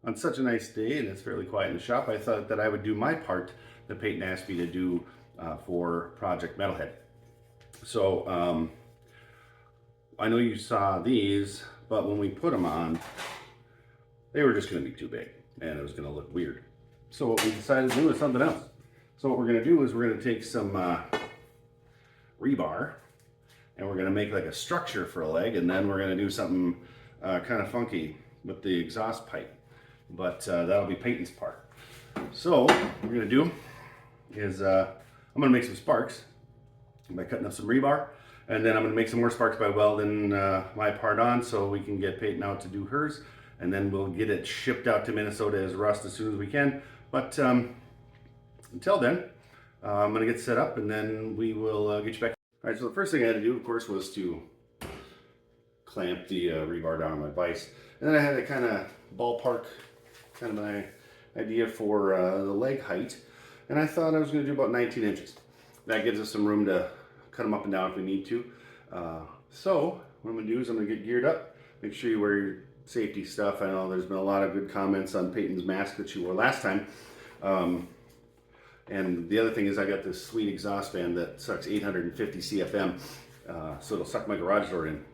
On such a nice day, and it's fairly quiet in the shop, I thought that I would do my part that Peyton asked me to do for Project Metalhead. So I know you saw these, but when we put them on, they were just going to be too big, and it was going to look weird. So what we decided to do is something else. So what we're going to do is we're going to take some rebar, and we're going to make like a structure for a leg, and then we're going to do something kind of funky with the exhaust pipe. But that'll be Peyton's part. So what we're going to do is I'm going to make some sparks by cutting up some rebar, and then I'm going to make some more sparks by welding my part on so we can get Peyton out to do hers, and then we'll get it shipped out to Minnesota as rust as soon as we can. But until then, I'm going to get set up, and then we will get you back. All right, so the first thing I had to do, of course, was to clamp the rebar down on my vise. And then I had to kind of ballpark kind of my idea for the leg height. And I thought I was going to do about 19 inches. That gives us some room to cut them up and down if we need to. So what I'm going to do is I'm going to get geared up. Make sure you wear your safety stuff. I know there's been a lot of good comments on Peyton's mask that she wore last time. And the other thing is I got this sweet exhaust fan that sucks 850 CFM. So it'll suck my garage door in.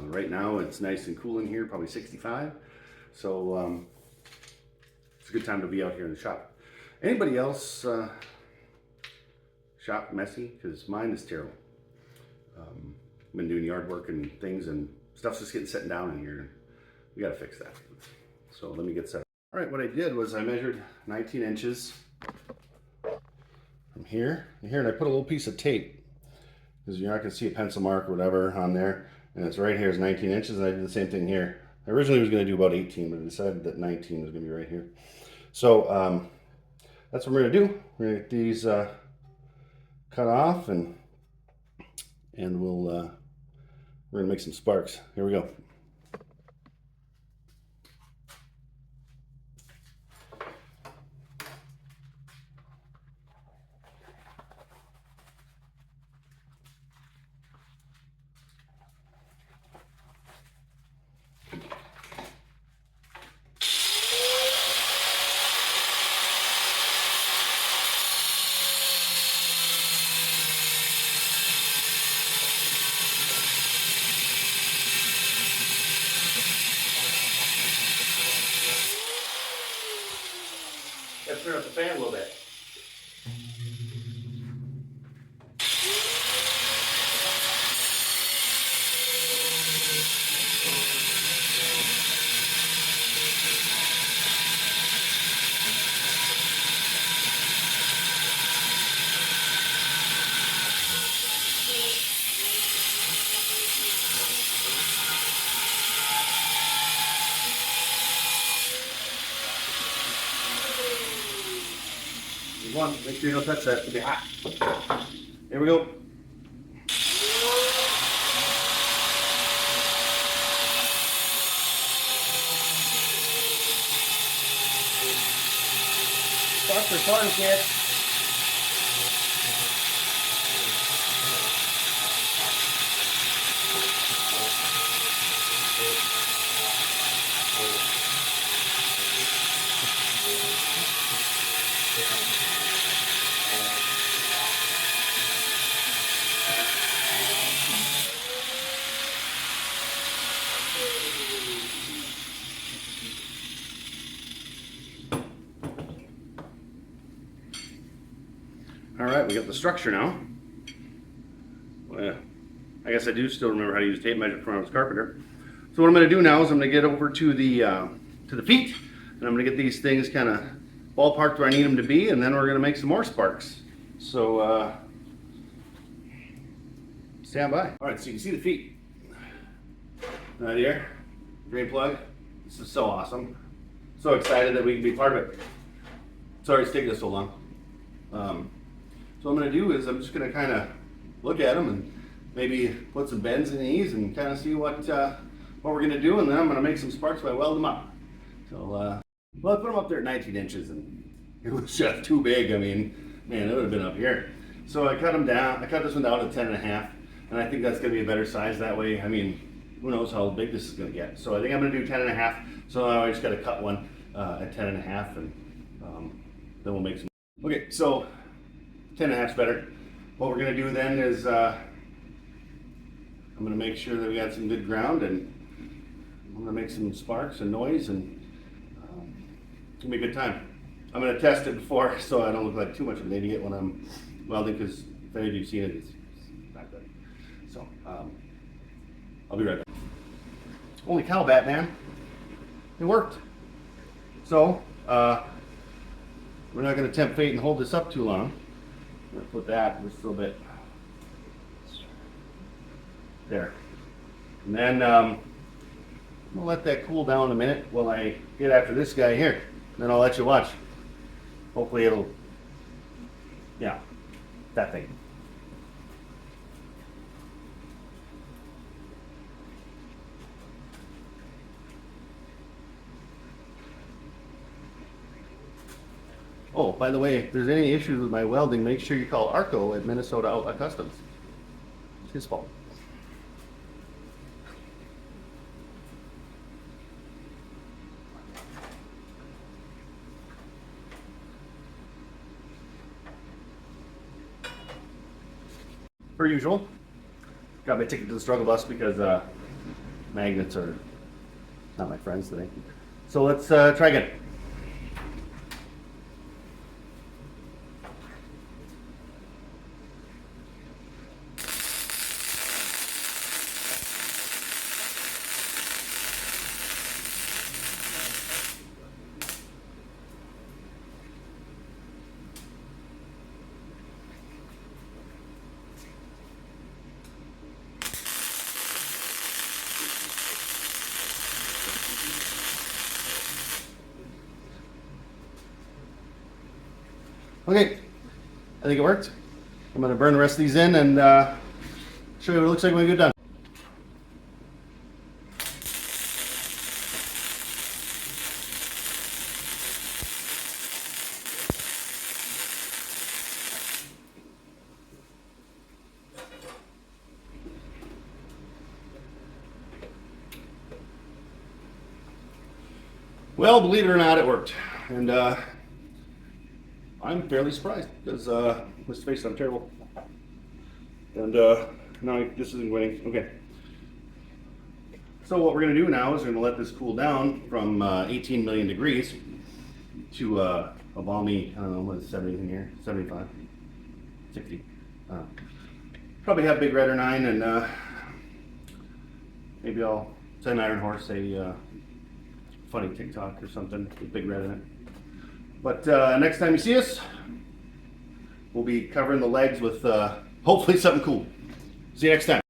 Right now it's nice and cool in here, probably 65. So it's a good time to be out here in the shop. Anybody else shop messy? Because mine is terrible. Been doing yard work and things, and stuff's just getting set down in here. We gotta fix that. So let me get set up. All right, what I did was I measured 19 inches from here to here, and I put a little piece of tape because you're not gonna see a pencil mark or whatever on there. And it's right here is 19 inches, and I did the same thing here. I originally was gonna do about 18, but I decided that 19 was gonna be right here. So that's what we're gonna do. We're gonna get these cut off, and we're gonna make some sparks. Here we go. Gotta turn up the fan a little bit. One, make sure you don't touch that. It'll be hot. There we go. Start for fun, kids. All right, we got the structure now. Well, I guess I do still remember how to use tape measure from when I was a carpenter. So what I'm going to do now is I'm going to get over to the feet, and I'm going to get these things kind of ballparked where I need them to be, and then we're going to make some more sparks. So stand by. All right, so you can see the feet right here. Drain plug. This is so awesome. So excited that we can be part of it. Sorry it's taking us so long. So what I'm going to do is I'm just going to kind of look at them and maybe put some bends in these and kind of see what we're going to do, and then I'm going to make some sparks by welding them up. So, well, I put them up there at 19 inches, and it was just too big. I mean, man, it would have been up here. So I cut them down. I cut this one down to 10.5, and I think that's going to be a better size that way. I mean, who knows how big this is going to get. So I think I'm going to do 10.5. So now I just got to cut one at 10.5, and then we'll make some. Okay, so 10.5 is better. What we're gonna do then is I'm gonna make sure that we got some good ground, and I'm gonna make some sparks and noise, and it's gonna be a good time. I'm gonna test it before so I don't look like too much of an idiot when I'm welding, because if any of you've seen it, it's not good. So I'll be right back. Holy cow, Batman. It worked. So, we're not going to tempt fate and hold this up too long. I'm going to put that just a little bit there. And then I'm going to let that cool down a minute while I get after this guy here. And then I'll let you watch. Hopefully it'll, yeah, that thing. Oh, by the way, if there's any issues with my welding, make sure you call Arco at Minnesota Outlet Customs. It's his fault. Per usual, got my ticket to the struggle bus because magnets are not my friends today. So let's try again. Okay, I think it worked. I'm going to burn the rest of these in and show you what it looks like when we get done. Well, believe it or not, it worked. And I'm fairly surprised because, let's face it, I'm terrible. And no, this isn't winning. Okay. So what we're going to do now is we're going to let this cool down from 18 million degrees to a balmy, I don't know, what is 70 in here? 75? 60? Probably have Big Red or 9, and maybe I'll send Iron Horse a funny TikTok or something with Big Red in it. But next time you see us, we'll be covering the legs with hopefully something cool. See you next time.